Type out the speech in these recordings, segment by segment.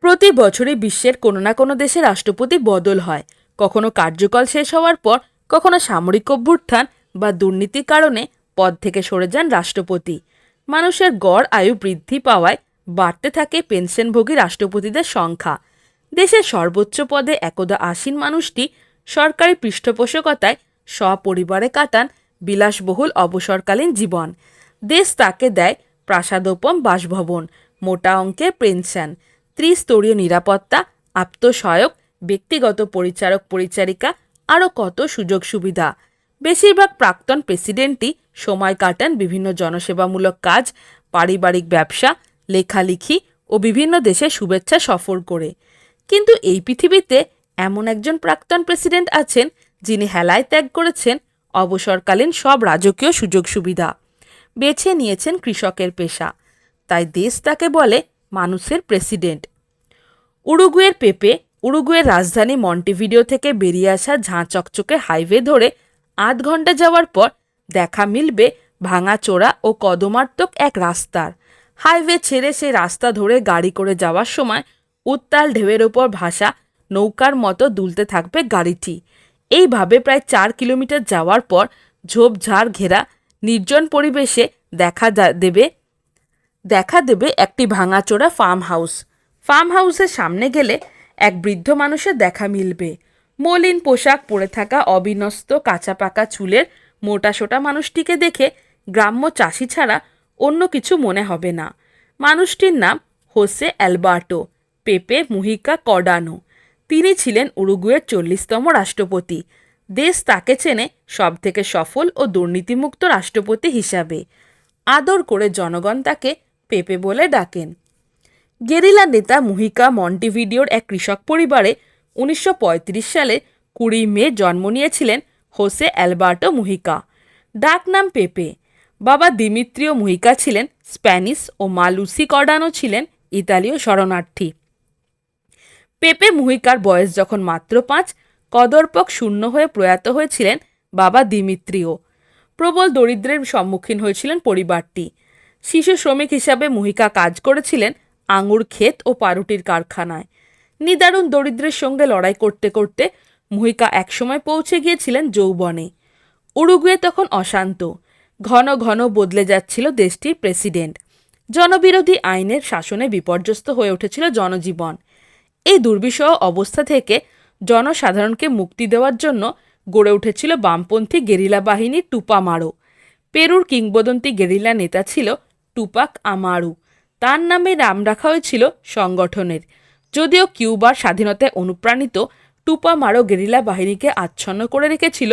প্রতি বছরই বিশ্বের কোনো না কোনো দেশে রাষ্ট্রপতি বদল হয়, কখনো কার্যকাল শেষ হওয়ার পর, কখনো সামরিক অভ্যুত্থান বা দুর্নীতির কারণে পদ থেকে সরে যান রাষ্ট্রপতি। মানুষের গড় আয়ু বৃদ্ধি পাওয়ায় বাড়তে থাকে পেনশনভোগী রাষ্ট্রপতিদের সংখ্যা। দেশের সর্বোচ্চ পদে একদা আসীন মানুষটি সরকারি পৃষ্ঠপোষকতায় সপরিবারে কাটান বিলাসবহুল অবসরকালীন জীবন। দেশ তাকে দেয় প্রাসাদোপম বাসভবন, মোটা অঙ্কের পেনশন, ত্রিস্তরীয় নিরাপত্তা, আত্মসহায়ক, ব্যক্তিগত পরিচারক পরিচারিকা, আরও কত সুযোগ সুবিধা। বেশিরভাগ প্রাক্তন প্রেসিডেন্টই সময় কাটান বিভিন্ন জনসেবামূলক কাজ, পারিবারিক ব্যবসা, লেখালেখি ও বিভিন্ন দেশে শুভেচ্ছা সফর করে। কিন্তু এই পৃথিবীতে এমন একজন প্রাক্তন প্রেসিডেন্ট আছেন যিনি হেলায় ত্যাগ করেছেন অবসরকালীন সব রাজকীয় সুযোগ সুবিধা, বেছে নিয়েছেন কৃষকের পেশা। তাই দেশ তাকে বলে মানুষের প্রেসিডেন্ট। উরুগুয়ের পেপে উরুগুয়ের রাজধানী মন্টেভিডিও থেকে বেরিয়ে আসা ঝাঁ চকচকে হাইওয়ে ধরে ৮ ঘন্টা যাওয়ার পর দেখা মিলবে ভাঙাচোরা ও কদমার্তক এক রাস্তার। হাইওয়ে ছেড়ে সেই রাস্তা ধরে গাড়ি করে যাওয়ার সময় উত্তাল ঢেউয়ের ওপর ভাসা নৌকার মতো দুলতে থাকবে গাড়িটি। এইভাবে প্রায় ৪ কিলোমিটার যাওয়ার পর ঝোপঝাড় ঘেরা নির্জন পরিবেশে দেখা দেবে একটি ভাঙাচোরা ফার্ম হাউস। ফার্ম হাউসের সামনে গেলে এক বৃদ্ধ মানুষের দেখা মিলবে। মলিন পোশাক পরে থাকা অবিন্যস্ত কাঁচা পাকা চুলের মোটাসোটা মানুষটিকে দেখে গ্রাম্য চাষি ছাড়া অন্য কিছু মনে হবে না। মানুষটির নাম হোসে অ্যালবার্টো পেপে মুহিকা কর্ডানো। তিনি ছিলেন উরুগুয়ের ৪০তম রাষ্ট্রপতি। দেশ তাকে চেনে সবথেকে সফল ও দুর্নীতিমুক্ত রাষ্ট্রপতি হিসাবে। আদর করে জনগণ তাকে পেপে বলে ডাকেন। গেরিলা নেতা মুহিকা মন্টেভিডিওর এক কৃষক পরিবারে ১৯৩৫ সালে ২০ মে জন্ম নিয়েছিলেন হোসে অ্যালবার্টো মুহিকা। ডাকনাম পেপে। বাবা দিমিত্রিও মুহিকা ছিলেন স্প্যানিশ ও মা লুসি কর্ডানো ছিলেন ইতালীয় শরণার্থী। পেপে মুহিকার বয়স যখন মাত্র ৫, কদর্পক শূন্য হয়ে প্রয়াত হয়েছিলেন বাবা দিমিত্রিও। প্রবল দরিদ্রের সম্মুখীন হয়েছিলেন পরিবারটি। শিশু শ্রমিক হিসাবে মুহিকা কাজ করেছিলেন আঙুর ক্ষেত ও পাউরুটির কারখানায়। নিদারুণ দরিদ্রের সঙ্গে লড়াই করতে করতে মুহিকা একসময় পৌঁছে গিয়েছিলেন যৌবনে। উরুগুয়ে তখন অশান্ত। ঘন ঘন বদলে যাচ্ছিল দেশটির প্রেসিডেন্ট। জনবিরোধী আইনের শাসনে বিপর্যস্ত হয়ে উঠেছিল জনজীবন। এই দুর্বিষহ অবস্থা থেকে জনসাধারণকে মুক্তি দেওয়ার জন্য গড়ে উঠেছিল বামপন্থী গেরিলা বাহিনী টুপামারো। পেরুর কিংবদন্তি গেরিলা নেতা ছিল টুপাক আমারু। তার নামে নাম রাখা হয়েছিল সংগঠনের। যদিও কিউবার স্বাধীনতায় অনুপ্রাণিত টুপামারো গেরিলা বাহিনীকে আচ্ছন্ন করে রেখেছিল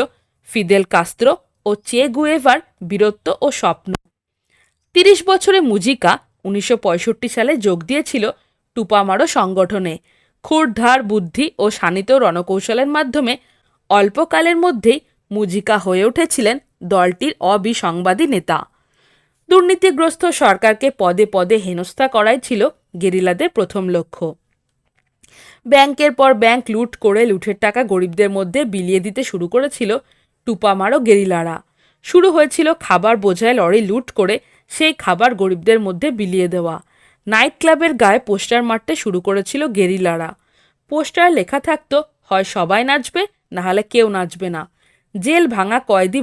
ফিদেল কাস্ত্রো ও চে গুয়েভার বীরত্ব ও স্বপ্ন। ৩০ বছরে মুজিকা ১৯৬৫ সালে যোগ দিয়েছিল টুপামারো সংগঠনে। ক্ষুরধার বুদ্ধি ও শানিত রণকৌশলের মাধ্যমে অল্পকালের মধ্যেই মুজিকা হয়ে উঠেছিলেন দলটির অবিসংবাদী নেতা। দুর্নীতিগ্রস্ত সরকারকে পদে পদে হেনস্থা করাই ছিল গেরিলাদের প্রথম লক্ষ্য। ব্যাংকের পর ব্যাংক লুট করে লুটের টাকা গরিবদের মধ্যে বিলিয়ে দিতে শুরু করেছিল টুপামারো গেরিলারা। শুরু হয়েছিল খাবার বোঝায় লরি লুট করে সেই খাবার গরিবদের মধ্যে বিলিয়ে দেওয়া। নাইট ক্লাবের গায়ে পোস্টার মারতে শুরু করেছিল গেরিলারা। পোস্টার লেখা থাকতো, হয় সবাই নাচবে, নাহলে কেউ নাচবে না। জেল ভাঙা কয়েদি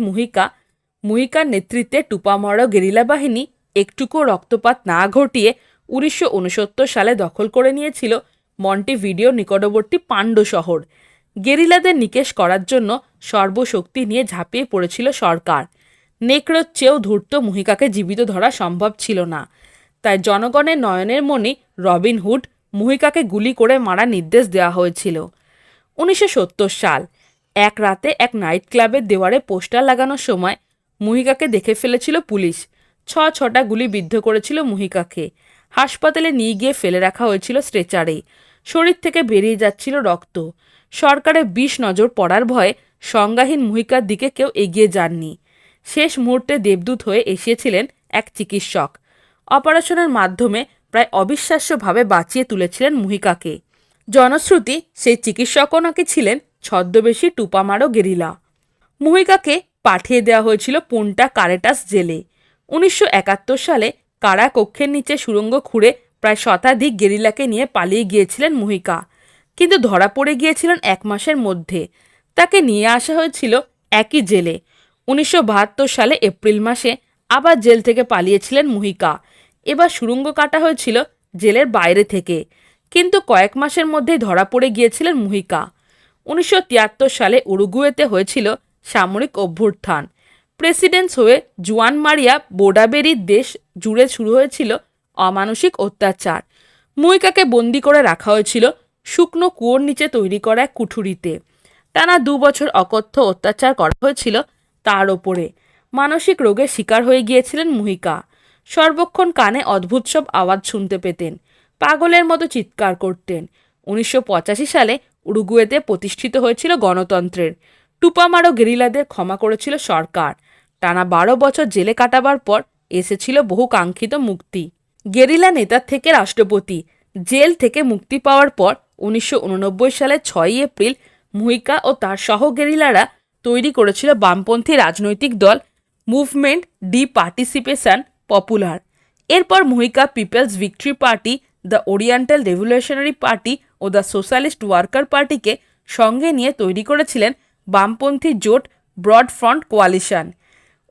মুহিকার নেতৃত্বে টুপামারো গেরিলা বাহিনী একটুকু রক্তপাত না ঘটিয়ে ১৯৬৯ সালে দখল করে নিয়েছিল মন্টেভিডিওর নিকটবর্তী পান্ডো শহর। গেরিলাদের নিকেশ করার জন্য সর্বশক্তি নিয়ে ঝাঁপিয়ে পড়েছিল সরকার। নেকড়ের চেয়েও ধূর্ত মুহিকাকে জীবিত ধরা সম্ভব ছিল না। তাই জনগণের নয়নের মণি রবিনহুড মুহিকাকে গুলি করে মারার নির্দেশ দেওয়া হয়েছিল। ১৯৭০ সাল এক রাতে এক নাইট ক্লাবের দেওয়ালে পোস্টার লাগানোর সময় মুহিকাকে দেখে ফেলেছিল পুলিশ। ৬টা গুলি বিদ্ধ করেছিল মুহিকাকে। হাসপাতালে নিয়ে গিয়ে ফেলে রাখা হয়েছিল স্ট্রেচারে। শরীর থেকে বেরিয়ে যাচ্ছিল রক্ত। সরকারের বিষ নজর পড়ার ভয়ে সংজ্ঞাহীন মুহিকার দিকে কেউ এগিয়ে যাননি। শেষ মুহূর্তে দেবদূত হয়ে এসেছিলেন এক চিকিৎসক। অপারেশনের মাধ্যমে প্রায় অবিশ্বাস্যভাবে বাঁচিয়ে তুলেছিলেন মুহিকাকে। জনশ্রুতি সেই চিকিৎসকও নাকি ছিলেন ছদ্মবেশী টুপামারো গেরিলা। মুহিকাকে পাঠিয়ে দেওয়া হয়েছিল পুন্টা কারেটাস জেলে। ১৯৭১ সালে কারা কক্ষের নিচে সুড়ঙ্গ খুঁড়ে প্রায় শতাধিক গেরিলাকে নিয়ে পালিয়ে গিয়েছিলেন মুহিকা, কিন্তু ধরা পড়ে গিয়েছিলেন 1 মাসের মধ্যে। তাকে নিয়ে আসা হয়েছিল একই জেলে। 1972 সালে এপ্রিল মাসে আবার জেল থেকে পালিয়েছিলেন মুহিকা। এবার সুড়ঙ্গ কাটা হয়েছিল জেলের বাইরে থেকে, কিন্তু কয়েক মাসের মধ্যেই ধরা পড়ে গিয়েছিলেন মুহিকা। 1973 সালে উরুগুয়েতে হয়েছিল সামরিক অভ্যুত্থান। প্রেসিডেন্ট হয়ে জুয়ান মারিয়া বোর্ডাবেরির দেশ জুড়ে শুরু হয়েছিল অমানসিক অত্যাচার। মুহিকাকে বন্দি করে রাখা হয়েছিল শুকনো কুয়োর নিচে তৈরি করা এক কুঠুরিতে। টানা 2 বছর অকথ্য অত্যাচার করা হয়েছিল তার ওপরে। মানসিক রোগের শিকার হয়ে গিয়েছিলেন মুহিকা। সর্বক্ষণ কানে অদ্ভুত সব আওয়াজ শুনতে পেতেন, পাগলের মতো চিৎকার করতেন। 1985 সালে উরুগুয়েতে প্রতিষ্ঠিত হয়েছিল গণতন্ত্রের। টুপামারো গেরিলাদের ক্ষমা করেছিল সরকার। টানা 12 বছর জেলে কাটাবার পর এসেছিল বহু কাঙ্ক্ষিত মুক্তি। গেরিলা নেতার থেকে রাষ্ট্রপতি। জেল থেকে মুক্তি পাওয়ার পর 1989 সালের 6 এপ্রিল মুহিকা ও তার সহ গেরিলারা তৈরি করেছিল বামপন্থী রাজনৈতিক দল মুভমেন্ট ডি পার্টিসিপেশন পপুলার। এরপর মুহিকা people's victory party, the oriental revolutionary party ও দ্য সোশ্যালিস্ট ওয়ার্কার পার্টিকে সঙ্গে নিয়ে তৈরি করেছিলেন বামপন্থী জোট ব্রড ফ্রন্ট কোয়ালিশন।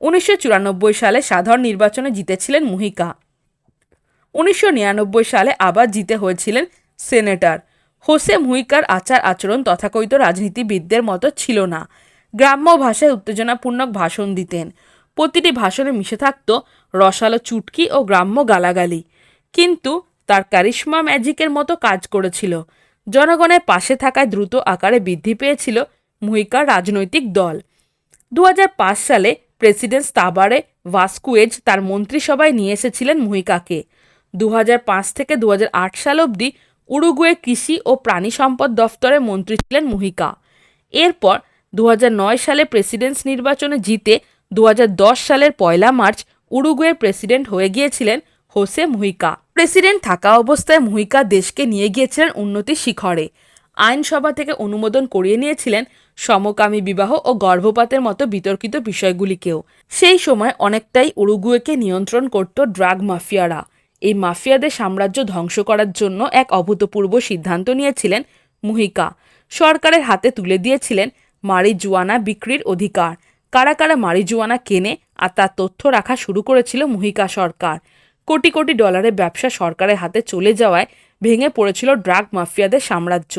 1994 সালে সাধারণ নির্বাচনে জিতেছিলেন মুহিকা। 1999 সালে আবার জিতে হয়েছিলেন সেনেটর। হোসে মুহিকার আচার আচরণ তথাকথিত রাজনীতিবিদদের মতো ছিল না। গ্রাম্য ভাষায় উত্তেজনাপূর্ণ ভাষণ দিতেন। প্রতিটি ভাষণে মিশে থাকত রসালো চুটকি ও গ্রাম্য গালাগালি, কিন্তু তার ক্যারিশমা ম্যাজিকের মতো কাজ করেছিল। জনগণের পাশে থাকায় দ্রুত আকারে বৃদ্ধি পেয়েছিল মুহিকার রাজনৈতিক দল। 2005 সালে প্রেসিডেন্ট তাবারে ভাস্কুয়েজ তার মন্ত্রিসভায় নিয়ে এসেছিলেন মুহিকাকে। 2005 থেকে 2008 সাল অবধি উরুগুয়ে কৃষি ও প্রাণী সম্পদ দফতরের মন্ত্রী ছিলেন মুহিকা। এরপর 2009 সালে প্রেসিডেন্ট নির্বাচনে জিতে 2010 সালের 1 মার্চ উরুগুয়ের প্রেসিডেন্ট হয়ে গিয়েছিলেন হোসে মুহিকা। প্রেসিডেন্ট থাকা অবস্থায় মুহিকা দেশকে নিয়ে গিয়েছিলেন উন্নতির শিখরে। আইনসভা থেকে অনুমোদন করিয়ে নিয়েছিলেন সমকামী বিবাহ ও গর্ভপাতের মতো বিতর্কিত বিষয়গুলিকেও। সেই সময় অনেকটাই উরুগুয়েকে নিয়ন্ত্রণ করত ড্রাগ মাফিয়ারা। এই মাফিয়াদের সাম্রাজ্য ধ্বংস করার জন্য এক অভূতপূর্ব সিদ্ধান্ত নিয়েছিলেন মুহিকা। সরকারের হাতে তুলে দিয়েছিলেন মারিজুয়ানা বিক্রির অধিকার। কারা কারা মারিজুয়ানা কেনে আর তার তথ্য রাখা শুরু করেছিল মুহিকা সরকার। কোটি কোটি ডলারের ব্যবসা সরকারের হাতে চলে যাওয়ায় ভেঙে পড়েছিল ড্রাগ মাফিয়াদের সাম্রাজ্য।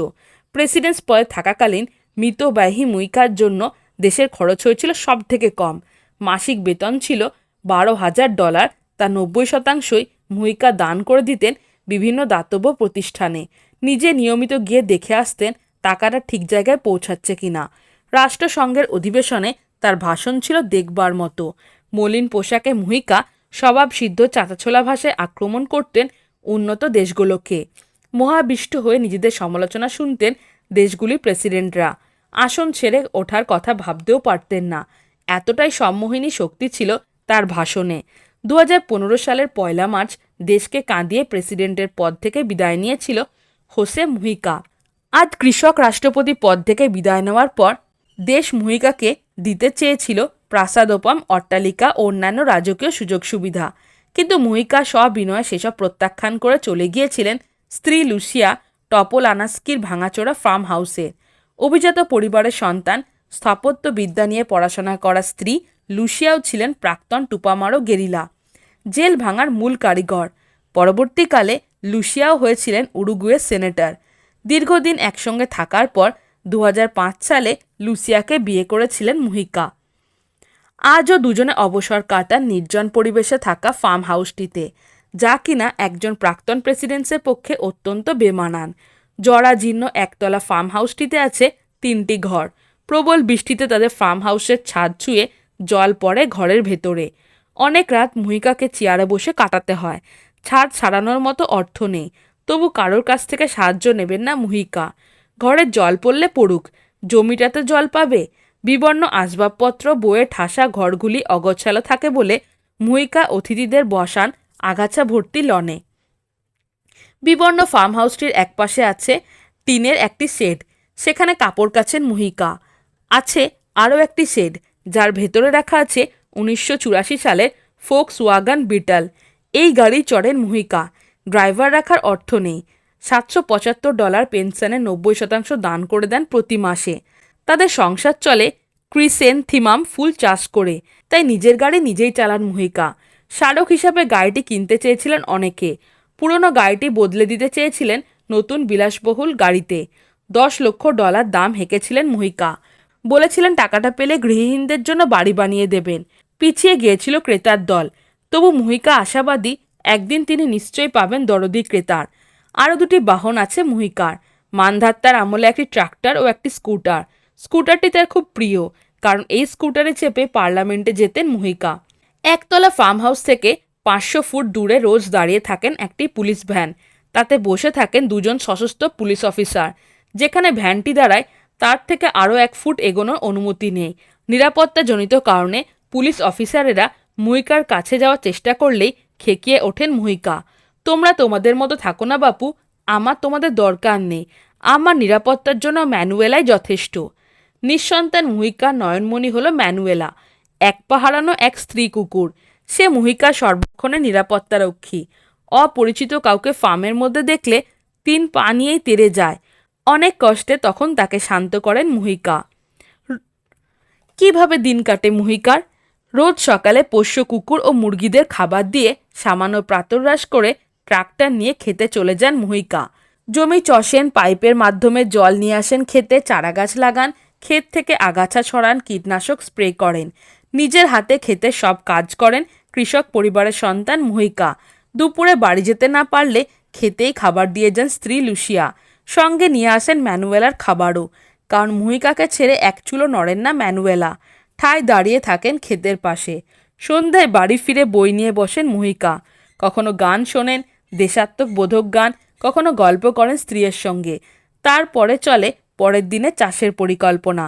প্রেসিডেন্ট পদে থাকাকালীন মিতব্যয়ী মুহিকার জন্য দেশের খরচ হয়েছিল সব থেকে কম। মাসিক বেতন ছিল $12,000। তার 90%ই মুহিকা দান করে দিতেন বিভিন্ন দাতব্য প্রতিষ্ঠানে। নিজে নিয়মিত গিয়ে দেখে আসতেন টাকাটা ঠিক জায়গায় পৌঁছাচ্ছে কিনা। রাষ্ট্রসংঘের অধিবেশনে তার ভাষণ ছিল দেখবার মতো। মলিন পোশাকে মুহিকা স্বভাবসিদ্ধ চাঁচাছোলা ভাষায় আক্রমণ করতেন উন্নত দেশগুলোকে। মহাবিষ্ট হয়ে নিজেদের সমালোচনা শুনতেন দেশগুলির প্রেসিডেন্টরা। আসন ছেড়ে ওঠার কথা ভাবতেও পারতেন না, এতটাই সম্মোহিনী শক্তি ছিল তার ভাষণে। 2015 সালের 1 মার্চ দেশকে কাঁদিয়ে প্রেসিডেন্টের পদ থেকে বিদায় নিয়েছিল হোসে মুহিকা। আজ কৃষক রাষ্ট্রপতি পদ থেকে বিদায় নেওয়ার পর দেশ মুহিকাকে দিতে চেয়েছিল প্রাসাদোপম, অট্টালিকা ও অন্যান্য রাজকীয় সুযোগ সুবিধা, কিন্তু মুহিকা সবিনয়ে সেসব প্রত্যাখ্যান করে চলে গিয়েছিলেন স্ত্রী লুসিয়া টপোলানাস্কির ভাঙাচোরা ফার্ম হাউসে। অভিজাত পরিবারের সন্তান, স্থাপত্যবিদ্যা নিয়ে পড়াশোনা করা স্ত্রী লুসিয়াও ছিলেন প্রাক্তন টুপামারো গেরিলা, জেল ভাঙার মূল কারিগর। পরবর্তীকালে লুসিয়াও হয়েছিলেন উরুগুয়ের সেনেটর। দীর্ঘদিন একসঙ্গে থাকার পর 2005 সালে লুসিয়াকে বিয়ে করেছিলেন মুহিকা। আজও দুজনে অবসর কাটান নির্জন পরিবেশে থাকা ফার্ম হাউসটিতে, যা কিনা একজন প্রাক্তন প্রেসিডেন্টের পক্ষে অত্যন্ত বেমানান। জরাজীর্ণ একতলা ফার্ম হাউসটিতে আছে 3টি ঘর। প্রবল বৃষ্টিতে তাদের ফার্ম হাউসের ছাদ ছুঁয়ে জল পড়ে ঘরের ভেতরে। অনেক রাত মুহিকাকে চেয়ারে বসে কাটাতে হয়। ছাদ সারানোর মতো অর্থ নেই, তবু কারোর কাছ থেকে সাহায্য নেবেন না মুহিকা। ঘরের জল পড়লে পড়ুক, জমিটাতে জল পাবে। বিবর্ণ আসবাবপত্র, বইয়ে ঠাসা ঘরগুলি অগোছালো থাকে বলে মুহিকা অতিথিদের বসান আগাছা ভর্তি লনে। বিবর্ণ ফার্ম হাউসটির একপাশে আছে টিনের একটি শেড, সেখানে কাপড় কাচেন মুহিকা। আছে আরও একটি শেড, যার ভেতরে রাখা আছে 1984 সালের ফোক্সওয়াগন বিটল। এই গাড়ি চড়েন মুহিকা। ড্রাইভার রাখার অর্থ নেই। $775 পেনশনের 90% দান করে দেন প্রতি মাসে। তাদের সংসার চলে ক্রিসেনথিমাম ফুল চাষ করে, তাই নিজের গাড়ি নিজেই চালান মুহিকা। স্মারক হিসাবে গাড়িটি কিনতে চেয়েছিলেন অনেকে। পুরনো গাড়িটি বদলে দিতে চেয়েছিলেন নতুন বিলাসবহুল গাড়িতে। $10 লক্ষ দাম হেঁকেছিলেন মুহিকা। বলেছিলেন টাকাটা পেলে গৃহহীনদের জন্য বাড়ি বানিয়ে দেবেন। পিছিয়ে গিয়েছিল ক্রেতার দল, তবু মুহিকা আশাবাদী একদিন তিনি নিশ্চয়ই পাবেন দরদি ক্রেতার। আরও 2টি বাহন আছে মুহিকার। মানধাত্তার আমলে একটি ট্রাক্টর ও একটি স্কুটার। স্কুটারটি তার খুব প্রিয়, কারণ এই স্কুটারে চেপে পার্লামেন্টে যেতেন মুহিকা। একতলা ফার্ম হাউস থেকে 500 ফুট দূরে রোজ দাঁড়িয়ে থাকেন একটি পুলিশ ভ্যান। তাতে বসে থাকেন 2 জন সশস্ত্র পুলিশ অফিসার। যেখানে ভ্যানটি দাঁড়ায় তার থেকে আরও 1 ফুট এগোনোর অনুমতি নেই। নিরাপত্তাজনিত কারণে পুলিশ অফিসারেরা মুহিকার কাছে যাওয়ার চেষ্টা করলেই খেকিয়ে ওঠেন মুহিকা। তোমরা তোমাদের মতো থাকো না বাপু, আমার তোমাদের দরকার নেই। আমার নিরাপত্তার জন্য ম্যানুয়েলাই যথেষ্ট। নিঃসন্তান মুহিকার নয়নমণি হলো ম্যানুয়েলা, এক পা হারানো এক স্ত্রী কুকুর। সে মুহিকার সর্বক্ষণের নিরাপত্তারক্ষী। অপরিচিত কাউকে ফার্মের মধ্যে দেখলে 3 পা নিয়েই তেড়ে যায়। অনেক কষ্টে তখন তাকে শান্ত করেন মুহিকা। কিভাবে দিন কাটে মুহিকার? রোজ সকালে পোষ্য কুকুর ও মুরগিদের খাবার দিয়ে সামান্য প্রাতরাশ করে ট্রাক্টর নিয়ে খেতে চলে যান মুহিকা। জমি চষেন, পাইপের মাধ্যমে জল নিয়ে আসেন খেতে, চারাগাছ লাগান, ক্ষেত থেকে আগাছা ছড়ান, কীটনাশক স্প্রে করেন। নিজের হাতে ক্ষেতের সব কাজ করেন। কৃষক পরিবারের সন্তান মুহিকা। দুপুরে বাড়ি যেতে না পারলে খেতেই খাবার দিয়ে যান স্ত্রী লুসিয়া। সঙ্গে নিয়ে আসেন ম্যানুয়েলার খাবারও, কারণ মুহিকাকে ছেড়ে এক চুলো নড়েন না ম্যানুয়েলা। ঠায় দাঁড়িয়ে থাকেন ক্ষেতের পাশে। সন্ধ্যায় বাড়ি ফিরে বই নিয়ে বসেন মুহিকা। কখনো গান শোনেন, দেশাত্মবোধক গান, কখনো গল্প করেন স্ত্রীর সঙ্গে। তারপরে চলে পরের দিনে চাষের পরিকল্পনা।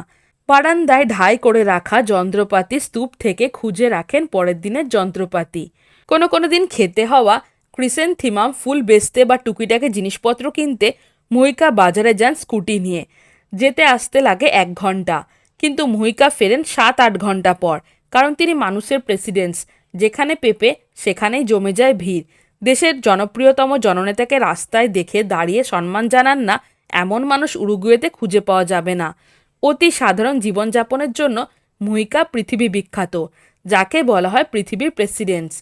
বারান্দায় ঢাই করে রাখা যন্ত্রপাতি স্তূপ থেকে খুঁজে রাখেন পরের দিনের যন্ত্রপাতি। কোনো দিন খেতে হওয়া ক্রিসেনথিমাম ফুল বেচতে বা টুকিটাকে জিনিসপত্র কিনতে মুহিকা বাজারে যান স্কুটি নিয়ে। যেতে আসতে লাগে 1 ঘন্টা, কিন্তু মুহিকা ফেরেন 7-8 ঘন্টা পর, কারণ তিনি মানুষের প্রেসিডেন্ট। যেখানে পেপে সেখানেই জমে যায় ভিড়। দেশের জনপ্রিয়তম জননেতাকে রাস্তায় দেখে দাঁড়িয়ে সম্মান জানান না এমন মানুষ উরুগুয়েতে খুঁজে পাওয়া যাবে না। অতি সাধারণ জীবনযাপনের জন্য মুহিকা পৃথিবী বিখ্যাত, যাকে বলা হয় পৃথিবীর president,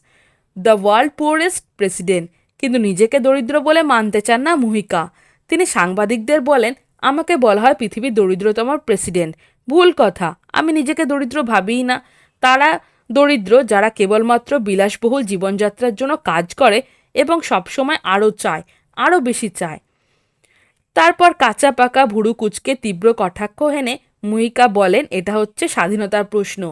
the world poorest president. কিন্তু নিজেকে দরিদ্র বলে মানতে চান না মুহিকা। তিনি সাংবাদিকদের বলেন, আমাকে বলা হয় পৃথিবীর দরিদ্রতম প্রেসিডেন্ট। ভুল কথা, আমি নিজেকে দরিদ্র ভাবিই না। তারা দরিদ্র যারা কেবলমাত্র বিলাসবহুল জীবনযাত্রার জন্য কাজ করে এবং সবসময় আরও চায়, আরও বেশি চায়। তারপর কাঁচা পাকা ভুরু কুচকে তীব্র কটাক্ষ হেনে মুহিকা বলেন, এটা হচ্ছে স্বাধীনতার প্রশ্ন।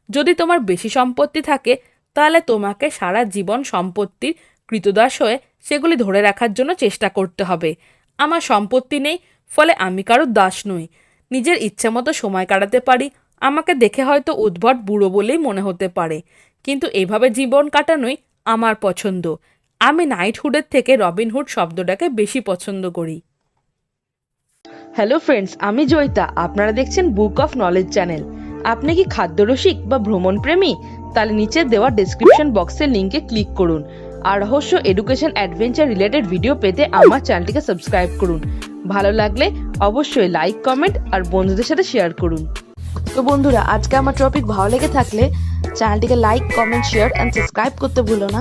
যদি তোমার বেশি সম্পত্তি থাকে তাহলে তোমাকে সারা জীবন সম্পত্তির কৃতদাস হয়ে সেগুলি ধরে রাখার জন্য চেষ্টা করতে হবে। আমার সম্পত্তি নেই, ফলে আমি কারোর দাস নই। নিজের ইচ্ছামতো সময় কাটাতে পারি। আমাকে দেখে হয়তো উদ্ভট বুড়ো বলেই মনে হতে পারে, কিন্তু এইভাবে জীবন কাটানোই আমার পছন্দ। আমি নাইটহুডের থেকে রবিনহুড শব্দটাকে বেশি পছন্দ করি। হ্যালো ফ্রেন্ডস, আমি জয়িতা। আপনারা দেখছেন বুক অফ নলেজ চ্যানেল। আপনি কি খাদ্যরসিক বা ভ্রমণ প্রেমী? তাহলে নিচে দেওয়া ডেসক্রিপশন বক্সের লিঙ্কে ক্লিক করুন। আর রহস্য, এডুকেশন, অ্যাডভেঞ্চার রিলেটেড ভিডিও পেতে আমার চ্যানেলটিকে সাবস্ক্রাইব করুন। ভালো লাগলে অবশ্যই লাইক, কমেন্ট আর বন্ধুদের সাথে শেয়ার করুন। তো বন্ধুরা, আজকে আমার টপিক ভালো লেগে থাকলে চ্যানেলটিকে like, comment, share and subscribe করতে ভুলো না।